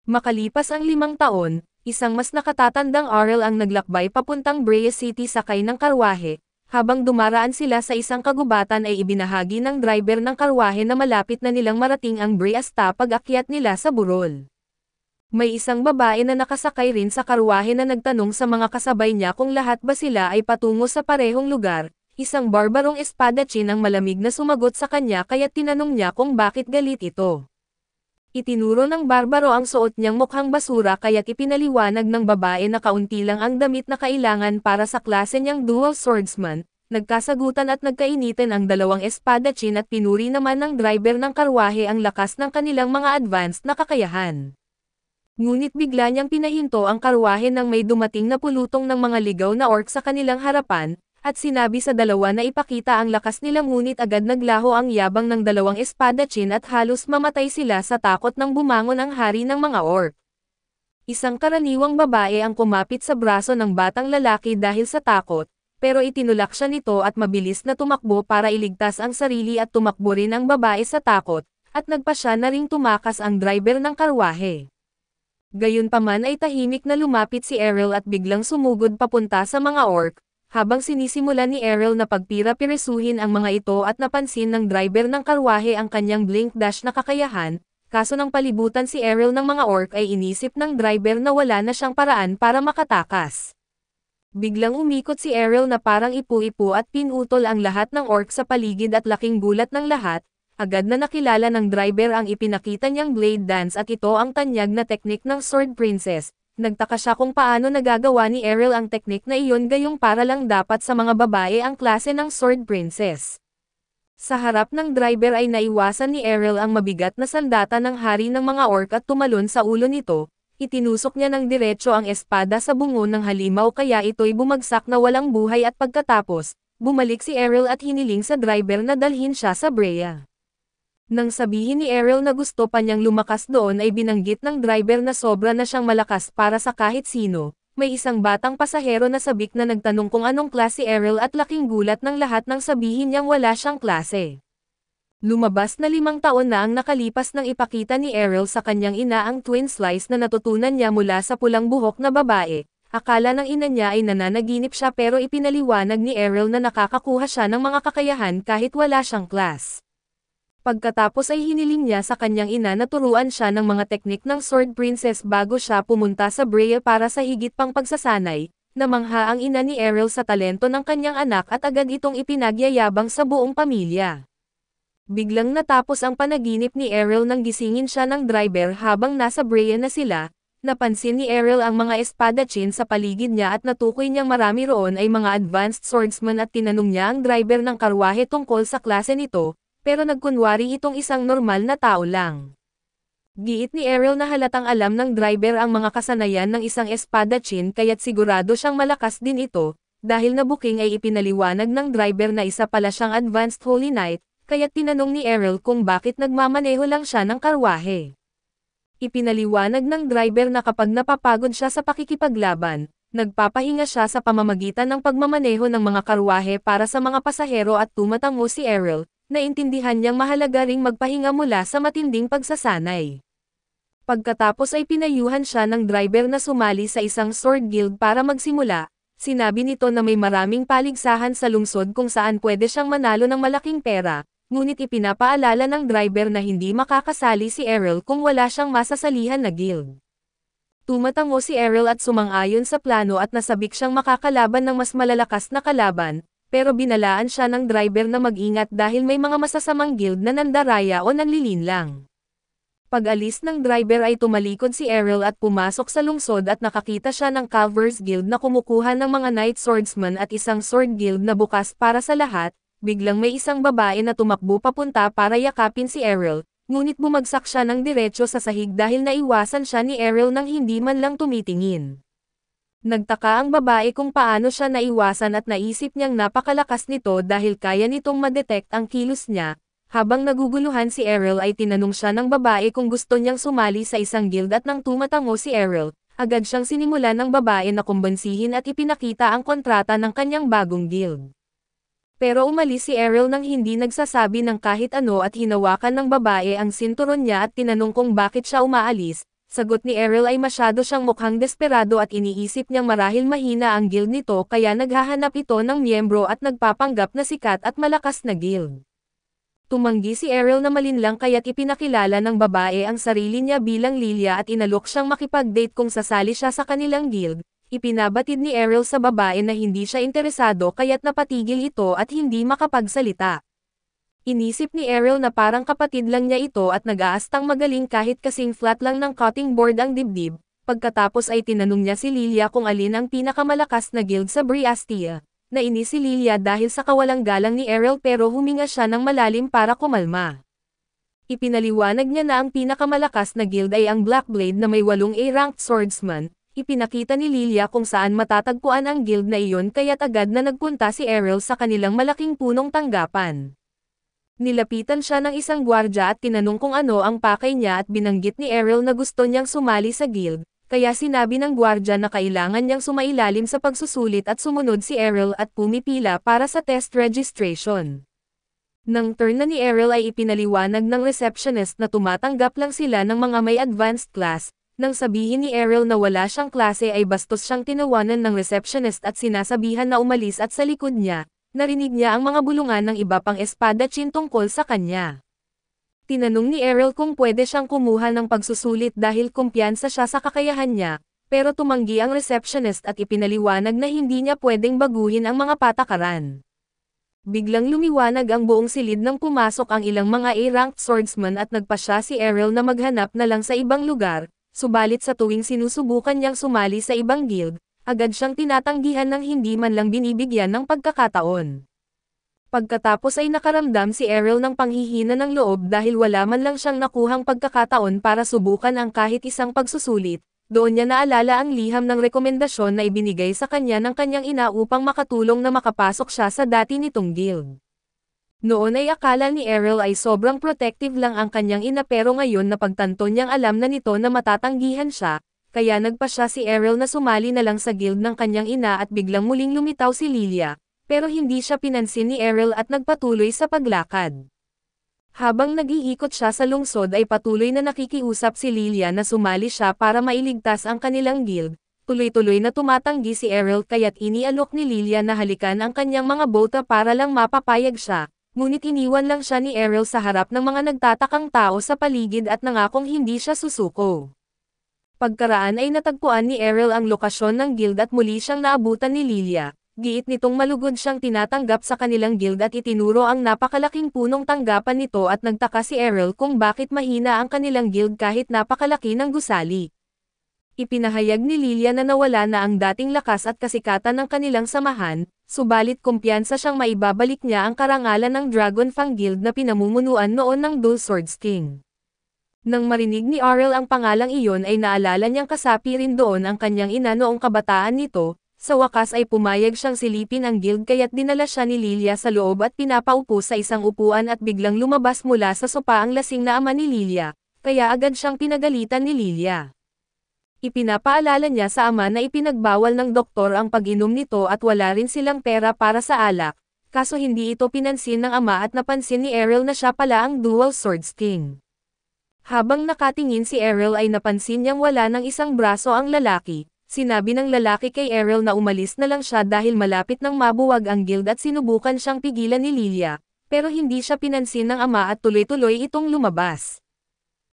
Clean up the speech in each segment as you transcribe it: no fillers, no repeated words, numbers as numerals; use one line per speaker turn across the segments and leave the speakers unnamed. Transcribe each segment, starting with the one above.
Makalipas ang 5 taon, isang mas nakatatandang Arel ang naglakbay papuntang Brea City sakay ng karwahe. Habang dumaraan sila sa isang kagubatan ay ibinahagi ng driver ng karwahe na malapit na nilang marating ang Brea pag-akyat nila sa burol. May isang babae na nakasakay rin sa karwahe na nagtanong sa mga kasabay niya kung lahat ba sila ay patungo sa parehong lugar. Isang barbarong espadachin ang malamig na sumagot sa kanya kaya tinanong niya kung bakit galit ito. Itinuro ng barbaro ang suot niyang mukhang basura kaya't ipinaliwanag ng babae na kaunti lang ang damit na kailangan para sa klase niyang dual swordsman. Nagkasagutan at nagkainitan ang dalawang espadachin at pinuri naman ng driver ng karwahe ang lakas ng kanilang mga advanced na kakayahan. Ngunit bigla niyang pinahinto ang karwahe nang may dumating na pulutong ng mga ligaw na orc sa kanilang harapan, at sinabi sa dalawa na ipakita ang lakas nila ngunit agad naglaho ang yabang ng dalawang espadachin at halos mamatay sila sa takot nang bumangon ang hari ng mga orc. Isang karaniwang babae ang kumapit sa braso ng batang lalaki dahil sa takot, pero itinulak siya nito at mabilis na tumakbo para iligtas ang sarili at tumakbo rin ang babae sa takot, at nagpa siya na ring tumakas ang driver ng karwahe. Gayunpaman ay tahimik na lumapit si Errol at biglang sumugod papunta sa mga orc, habang sinisimulan ni Errol na pagpira-pirisuhin ang mga ito at napansin ng driver ng karwahe ang kanyang blink dash na kakayahan, kaso nang palibutan si Errol ng mga orc ay inisip ng driver na wala na siyang paraan para makatakas. Biglang umikot si Errol na parang ipu-ipu at pinutol ang lahat ng orc sa paligid at laking gulat ng lahat. Agad na nakilala ng driver ang ipinakita niyang blade dance at ito ang tanyag na teknik ng Sword Princess. Nagtaka siya kung paano nagagawa ni Errol ang teknik na iyon gayong para lang dapat sa mga babae ang klase ng Sword Princess. Sa harap ng driver ay naiwasan ni Errol ang mabigat na sandata ng hari ng mga orc at tumalon sa ulo nito. Itinusok niya ng diretso ang espada sa bungo ng halimaw kaya ito'y bumagsak na walang buhay at pagkatapos, bumalik si Errol at hiniling sa driver na dalhin siya sa Brea. Nang sabihin ni Errol na gusto pa niyang lumakas doon ay binanggit ng driver na sobra na siyang malakas para sa kahit sino. May isang batang pasahero na sabik na nagtanong kung anong klase Errol at laking gulat ng lahat nang sabihin niyang wala siyang klase. Lumabas na 5 taon na ang nakalipas nang ipakita ni Errol sa kanyang ina ang twin slice na natutunan niya mula sa pulang buhok na babae. Akala ng ina niya ay nananaginip siya pero ipinaliwanag ni Errol na nakakakuha siya ng mga kakayahan kahit wala siyang class. Pagkatapos ay hiniling niya sa kanyang ina na turuan siya ng mga teknik ng Sword Princess bago siya pumunta sa Brea para sa higit pang pagsasanay. Namangha ang ina ni Errol sa talento ng kanyang anak at agad itong ipinagyayabang sa buong pamilya. Biglang natapos ang panaginip ni Errol nang gisingin siya ng driver habang nasa Brea na sila. Napansin ni Errol ang mga espadachin sa paligid niya at natukoy niyang marami roon ay mga advanced swordsman at tinanong niya ang driver ng karwahe tungkol sa klase nito. Pero nagkunwari itong isang normal na tao lang. Giit ni Errol na halatang alam ng driver ang mga kasanayan ng isang espadachin kaya't sigurado siyang malakas din ito, dahil nabuking ay ipinaliwanag ng driver na isa pala siyang advanced holy knight, kaya't tinanong ni Errol kung bakit nagmamaneho lang siya ng karwahe. Ipinaliwanag ng driver na kapag napapagod siya sa pakikipaglaban, nagpapahinga siya sa pamamagitan ng pagmamaneho ng mga karwahe para sa mga pasahero at tumatango si Errol. Naintindihan niyang mahalaga ring magpahinga mula sa matinding pagsasanay. Pagkatapos ay pinayuhan siya ng driver na sumali sa isang sword guild para magsimula. Sinabi nito na may maraming paligsahan sa lungsod kung saan pwede siyang manalo ng malaking pera, ngunit ipinapaalala ng driver na hindi makakasali si Errol kung wala siyang masasalihan na guild. Tumatango si Errol at sumang-ayon sa plano at nasabik siyang makakalaban ng mas malalakas na kalaban. Pero binalaan siya ng driver na mag-ingat dahil may mga masasamang guild na nandaraya o nanlilinlang. Pag-alis ng driver ay tumalikod si Errol at pumasok sa lungsod at nakakita siya ng Calvers Guild na kumukuha ng mga Knight Swordsman at isang Sword Guild na bukas para sa lahat. Biglang may isang babae na tumakbo papunta para yakapin si Errol, ngunit bumagsak siya ng diretso sa sahig dahil naiwasan siya ni Errol nang hindi man lang tumitingin. Nagtaka ang babae kung paano siya naiwasan at naisip niyang napakalakas nito dahil kaya nitong madetect ang kilos niya. Habang naguguluhan si Errol ay tinanong siya ng babae kung gusto niyang sumali sa isang guild at nang tumatango si Errol, agad siyang sinimulan ng babae na kumbansihin at ipinakita ang kontrata ng kanyang bagong guild. Pero umalis si Errol nang hindi nagsasabi ng kahit ano at hinawakan ng babae ang sinturon niya at tinanong kung bakit siya umaalis. Sagot ni Errol ay masyado siyang mukhang desperado at iniisip niyang marahil mahina ang guild nito kaya naghahanap ito ng miyembro at nagpapanggap na sikat at malakas na guild. Tumanggi si Errol na malinlang kaya't ipinakilala ng babae ang sarili niya bilang Lilia at inalok siyang makipag-date kung sasali siya sa kanilang guild. Ipinabatid ni Errol sa babae na hindi siya interesado kaya't napatigil ito at hindi makapagsalita. Inisip ni Errol na parang kapatid lang niya ito at nag-aastang magaling kahit kasing flat lang ng cutting board ang dibdib. Pagkatapos ay tinanong niya si Lilia kung alin ang pinakamalakas na guild sa Briastia. Nainis si Lilia dahil sa kawalang galang ni Errol pero huminga siya ng malalim para kumalma. Ipinaliwanag niya na ang pinakamalakas na guild ay ang Blackblade na may 8 A-ranked swordsman. Ipinakita ni Lilia kung saan matatagpuan ang guild na iyon kaya't agad na nagpunta si Errol sa kanilang malaking punong tanggapan. Nilapitan siya ng isang gwardya at tinanong kung ano ang pakay niya at binanggit ni Errol na gusto niyang sumali sa guild, kaya sinabi ng gwardya na kailangan niyang sumailalim sa pagsusulit at sumunod si Errol at pumipila para sa test registration. Nang turn na ni Errol ay ipinaliwanag ng receptionist na tumatanggap lang sila ng mga may advanced class. Nang sabihin ni Errol na wala siyang klase ay bastos siyang tinawanan ng receptionist at sinasabihan na umalis at sa likod niya. Narinig niya ang mga bulungan ng iba pang espadachim tungkol sa kanya. Tinanong ni Errol kung pwede siyang kumuha ng pagsusulit dahil kumpiyansa siya sa kakayahan niya, pero tumanggi ang receptionist at ipinaliwanag na hindi niya pwedeng baguhin ang mga patakaran. Biglang lumiwanag ang buong silid nang pumasok ang ilang mga A-ranked swordsman at nagpasya si Errol na maghanap na lang sa ibang lugar, subalit sa tuwing sinusubukan niyang sumali sa ibang guild, agad siyang tinatanggihan ng hindi man lang binibigyan ng pagkakataon. Pagkatapos ay nakaramdam si Errol ng panghihina ng loob dahil wala man lang siyang nakuhang pagkakataon para subukan ang kahit isang pagsusulit. Doon niya naalala ang liham ng rekomendasyon na ibinigay sa kanya ng kanyang ina upang makatulong na makapasok siya sa dati nitong guild. Noon ay akala ni Errol ay sobrang protective lang ang kanyang ina pero ngayon napagtanto niyang alam na nito na matatanggihan siya. Kaya nagpasya si Errol na sumali na lang sa guild ng kanyang ina at biglang muling lumitaw si Lilia, pero hindi siya pinansin ni Errol at nagpatuloy sa paglakad. Habang nag-iikot siya sa lungsod ay patuloy na nakikiusap si Lilia na sumali siya para mailigtas ang kanilang guild, tuloy-tuloy na tumatanggi si Errol kaya't inialok ni Lilia na halikan ang kanyang mga bota para lang mapapayag siya, ngunit iniwan lang siya ni Errol sa harap ng mga nagtatakang tao sa paligid at nangakong hindi siya susuko. Pagkaraan ay natagpuan ni Errol ang lokasyon ng guild at muli siyang naabutan ni Lilia. Giit nitong malugod siyang tinatanggap sa kanilang guild at itinuro ang napakalaking punong tanggapan nito at nagtaka si Errol kung bakit mahina ang kanilang guild kahit napakalaki ng gusali. Ipinahayag ni Lilia na nawala na ang dating lakas at kasikatan ng kanilang samahan, subalit kumpiyansa siyang maibabalik niya ang karangalan ng Dragonfang Guild na pinamumunuan noon ng Dual Swords King. Nang marinig ni Errol ang pangalang iyon ay naalala niyang kasapi rin doon ang kanyang ina noong kabataan nito, sa wakas ay pumayag siyang silipin ang guild kaya't dinala siya ni Lilia sa loob at pinapaupo sa isang upuan at biglang lumabas mula sa sopa ang lasing na ama ni Lilia, kaya agad siyang pinagalitan ni Lilia. Ipinapaalala niya sa ama na ipinagbawal ng doktor ang pag-inom nito at wala rin silang pera para sa alak, kaso hindi ito pinansin ng ama at napansin ni Errol na siya pala ang Dual Swords King. Habang nakatingin si Errol ay napansin niyang wala ng isang braso ang lalaki. Sinabi ng lalaki kay Errol na umalis na lang siya dahil malapit nang mabuwag ang guild at sinubukan siyang pigilan ni Lilia, pero hindi siya pinansin ng ama at tuloy-tuloy itong lumabas.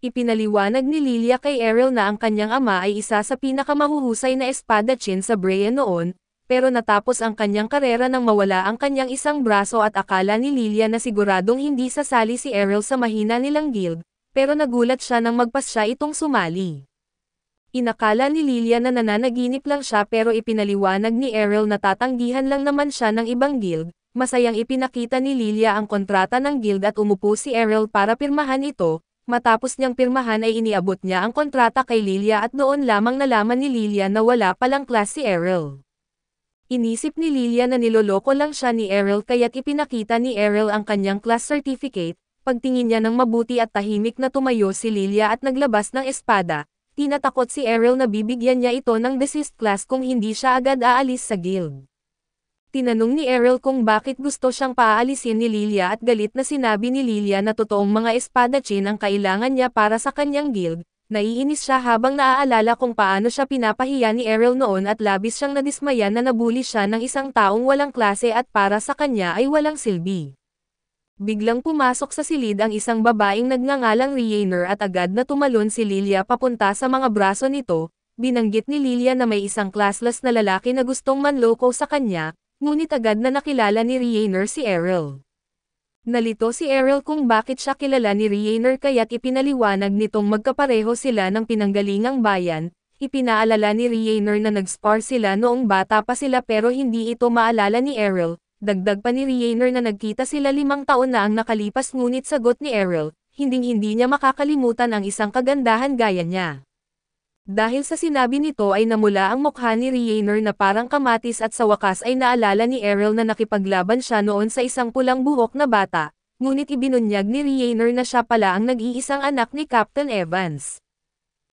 Ipinaliwanag ni Lilia kay Errol na ang kanyang ama ay isa sa pinakamahuhusay na espadachim sa Brea noon, pero natapos ang kanyang karera nang mawala ang kanyang isang braso at akala ni Lilia na siguradong hindi sasali si Errol sa mahina nilang guild. Pero nagulat siya nang magpasya itong sumali. Inakala ni Lilia na nananaginip lang siya pero ipinaliwanag ni Errol na tatanggihan lang naman siya ng ibang guild. Masayang ipinakita ni Lilia ang kontrata ng guild at umupo si Errol para pirmahan ito. Matapos niyang pirmahan ay iniabot niya ang kontrata kay Lilia at noon lamang nalaman ni Lilia na wala palang class si Errol. Inisip ni Lilia na niloloko lang siya ni Errol kaya't ipinakita ni Errol ang kanyang class certificate. Pagtingin niya ng mabuti at tahimik na tumayo si Lilia at naglabas ng espada, tinatakot si Errol na bibigyan niya ito ng desist class kung hindi siya agad aalis sa guild. Tinanong ni Errol kung bakit gusto siyang paaalisin ni Lilia at galit na sinabi ni Lilia na totoong mga espadachim ang kailangan niya para sa kanyang guild, Naiinis siya habang naaalala kung paano siya pinapahiya ni Errol noon at labis siyang nadismaya na nabuli siya ng isang taong walang klase at para sa kanya ay walang silbi. Biglang pumasok sa silid ang isang babaeng nagngangalang Rhiannon at agad na tumalon si Lilia papunta sa mga braso nito. Binanggit ni Lilia na may isang classless na lalaki na gustong manloko sa kanya, ngunit agad na nakilala ni Rhiannon si Errol. Nalito si Errol kung bakit siya kilala ni Rhiannon kaya't ipinaliwanag nitong magkapareho sila ng pinanggalingang bayan. Ipinaalala ni Rhiannon na nag-spar sila noong bata pa sila pero hindi ito maalala ni Errol. Dagdag pa ni Rhiannon na nagkita sila 5 taon na ang nakalipas ngunit sagot ni Errol, hinding-hindi niya makakalimutan ang isang kagandahan gaya niya. Dahil sa sinabi nito ay namula ang mukha ni Rhiannon na parang kamatis at sa wakas ay naalala ni Errol na nakipaglaban siya noon sa isang pulang buhok na bata, ngunit ibinunyag ni Rhiannon na siya pala ang nag-iisang anak ni Captain Evans.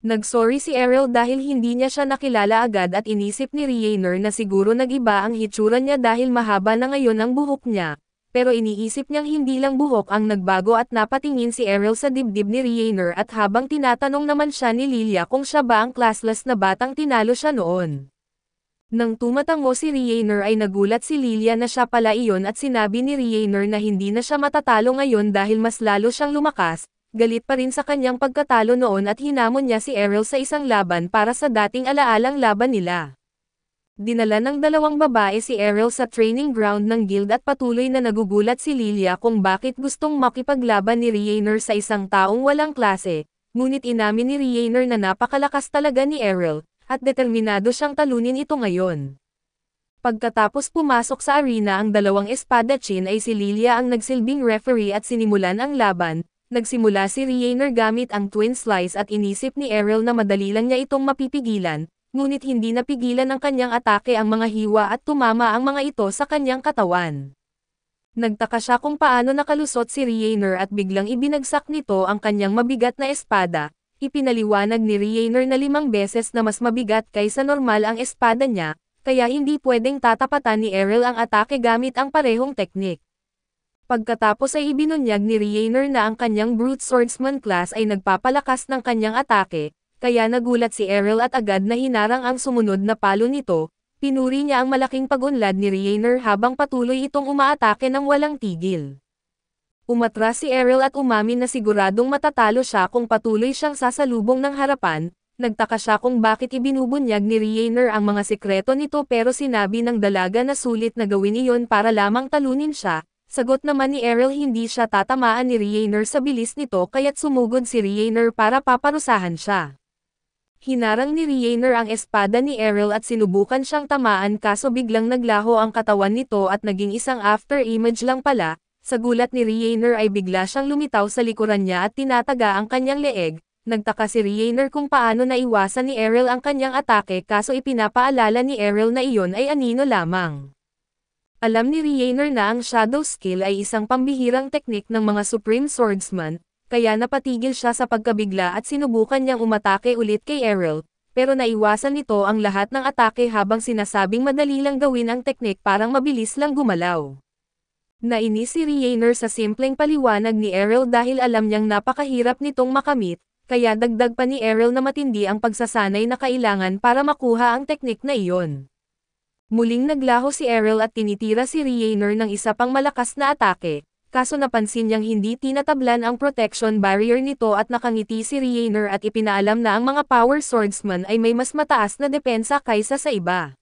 Nagsorry si Errol dahil hindi niya siya nakilala agad at inisip ni Rhiannon na siguro nag-iba ang hitsura niya dahil mahaba na ngayon ang buhok niya. Pero iniisip niyang hindi lang buhok ang nagbago at napatingin si Errol sa dibdib ni Rhiannon at habang tinatanong naman siya ni Lilia kung siya ba ang classless na batang tinalo siya noon. Nang tumatango si Rhiannon ay nagulat si Lilia na siya pala iyon at sinabi ni Rhiannon na hindi na siya matatalo ngayon dahil mas lalo siyang lumakas, galit pa rin sa kanyang pagkatalo noon at hinamon niya si Errol sa isang laban para sa dating alaalang laban nila. Dinala ng 2 babae si Errol sa training ground ng guild at patuloy na nagugulat si Lilia kung bakit gustong makipaglaban ni Rhiannon sa isang taong walang klase, ngunit inamin ni Rhiannon na napakalakas talaga ni Errol, at determinado siyang talunin ito ngayon. Pagkatapos pumasok sa arena ang 2 espadachim ay si Lilia ang nagsilbing referee at sinimulan ang laban. Nagsimula si Rhiannon gamit ang twin slice at inisip ni Errol na madali lang niya itong mapipigilan. Ngunit hindi napigilan ng kanyang atake ang mga hiwa at tumama ang mga ito sa kanyang katawan. Nagtaka siya kung paano nakalusot si Rhiannon at biglang ibinagsak nito ang kanyang mabigat na espada. Ipinaliwanag ni Rhiannon na 5 beses na mas mabigat kaysa normal ang espada niya, kaya hindi pwedeng tatapatan ni Errol ang atake gamit ang parehong teknik. Pagkatapos ay ibinunyag ni Rhiannon na ang kanyang brute swordsman class ay nagpapalakas ng kanyang atake. Kaya nagulat si Errol at agad na hinarang ang sumunod na palo nito, pinuri niya ang malaking pag-unlad ni Rhiannon habang patuloy itong umaatake ng walang tigil. Umatras si Errol at umamin na siguradong matatalo siya kung patuloy siyang sasalubong ng harapan. Nagtaka siya kung bakit ibinubunyag ni Rhiannon ang mga sikreto nito pero sinabi ng dalaga na sulit na gawin iyon para lamang talunin siya. Sagot naman ni Errol hindi siya tatamaan ni Rhiannon sa bilis nito kaya't sumugod si Rhiannon para paparusahan siya. Hinarang ni Rhiannon ang espada ni Errol at sinubukan siyang tamaan kaso biglang naglaho ang katawan nito at naging isang after image lang pala. Sa gulat ni Rhiannon ay bigla siyang lumitaw sa likuran niya at tinataga ang kanyang leeg. Nagtaka si Rhiannon kung paano naiwasan ni Errol ang kanyang atake kaso ipinapaalala ni Errol na iyon ay anino lamang. Alam ni Rhiannon na ang shadow skill ay isang pambihirang teknik ng mga supreme swordsman. Kaya napatigil siya sa pagkabigla at sinubukan niyang umatake ulit kay Errol, pero naiwasan nito ang lahat ng atake habang sinasabing madali lang gawin ang teknik parang mabilis lang gumalaw. Nainis si Rhiannon sa simpleng paliwanag ni Errol dahil alam niyang napakahirap nitong makamit, kaya dagdag pa ni Errol na matindi ang pagsasanay na kailangan para makuha ang teknik na iyon. Muling naglaho si Errol at tinitira si Rhiannon ng isa pang malakas na atake. Kaso napansin niyang hindi tinatablan ang protection barrier nito at nakangiti si Rhiannon at ipinaalam na ang mga power swordsman ay may mas mataas na depensa kaysa sa iba.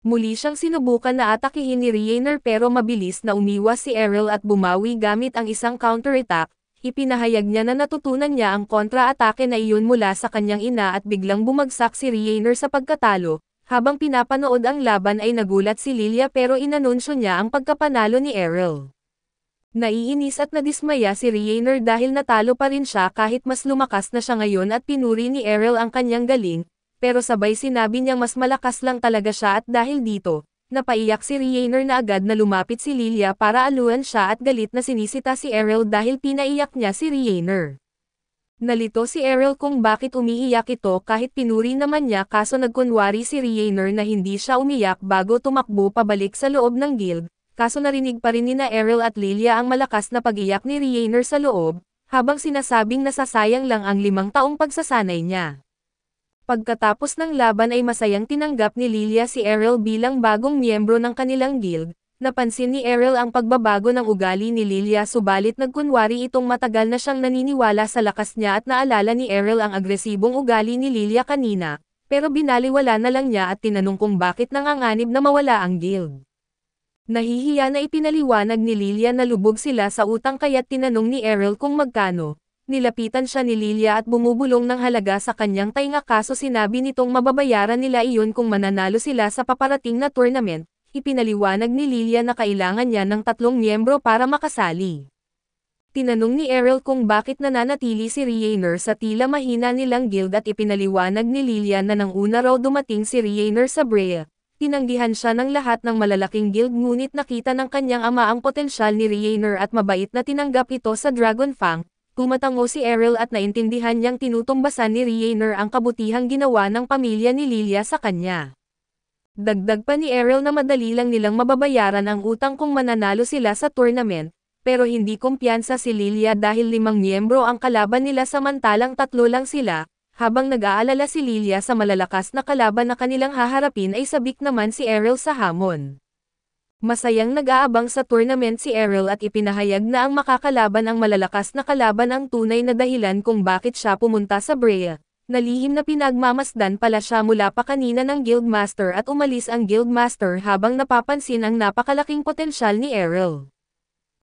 Muli siyang sinubukan na atakihin ni Rhiannon pero mabilis na umiwas si Errol at bumawi gamit ang isang counterattack. Ipinahayag niya na natutunan niya ang kontra-atake na iyon mula sa kanyang ina at biglang bumagsak si Rhiannon sa pagkatalo. Habang pinapanood ang laban ay nagulat si Lilia pero inanunsyo niya ang pagkapanalo ni Errol. Naiinis at nadismaya si Rhiannon dahil natalo pa rin siya kahit mas lumakas na siya ngayon at pinuri ni Errol ang kanyang galing, pero sabay sinabi niyang mas malakas lang talaga siya at dahil dito, napaiyak si Rhiannon na agad na lumapit si Lilia para aluan siya at galit na sinisita si Errol dahil pinaiyak niya si Rhiannon. Nalito si Errol kung bakit umiiyak ito kahit pinuri naman niya kaso nagkunwari si Rhiannon na hindi siya umiyak bago tumakbo pabalik sa loob ng guild. Kaso narinig pa rin nina Errol at Lilia ang malakas na pag-iyak ni Rhiannon sa loob, habang sinasabing nasasayang lang ang 5 taong pagsasanay niya. Pagkatapos ng laban ay masayang tinanggap ni Lilia si Errol bilang bagong miyembro ng kanilang guild. Napansin ni Errol ang pagbabago ng ugali ni Lilia subalit nagkunwari itong matagal na siyang naniniwala sa lakas niya at naalala ni Errol ang agresibong ugali ni Lilia kanina, pero binaliwala na lang niya at tinanong kung bakit nanganganib na mawala ang guild. Nahihiya na ipinaliwanag ni Lilia na lubog sila sa utang kaya't tinanong ni Errol kung magkano. Nilapitan siya ni Lilia at bumubulong ng halaga sa kanyang tainga kaso sinabi nitong mababayaran nila iyon kung mananalo sila sa paparating na tournament. Ipinaliwanag ni Lilia na kailangan niya ng 3 miyembro para makasali. Tinanong ni Errol kung bakit nananatili si Riener sa tila mahina nilang guild at ipinaliwanag ni Lilia na nang una raw dumating si Riener sa Brea. Tinanggihan siya ng lahat ng malalaking guild ngunit nakita ng kanyang ama ang potensyal ni Riener at mabait na tinanggap ito sa Dragonfang. Tumatango si Errol at naintindihan niyang tinutumbasan ni Riener ang kabutihang ginawa ng pamilya ni Lilia sa kanya. Dagdag pa ni Errol na madali lang nilang mababayaran ang utang kung mananalo sila sa tournament, pero hindi kumpiyansa si Lilia dahil 5 miyembro ang kalaban nila samantalang 3 lang sila, habang nag-aalala si Lilia sa malalakas na kalaban na kanilang haharapin ay sabik naman si Errol sa hamon. Masayang nag-aabang sa tournament si Errol at ipinahayag na ang makakalaban ang malalakas na kalaban ang tunay na dahilan kung bakit siya pumunta sa Brea. Nalihim na pinagmamasdan pala siya mula pa kanina ng Guildmaster at umalis ang Guildmaster habang napapansin ang napakalaking potensyal ni Errol.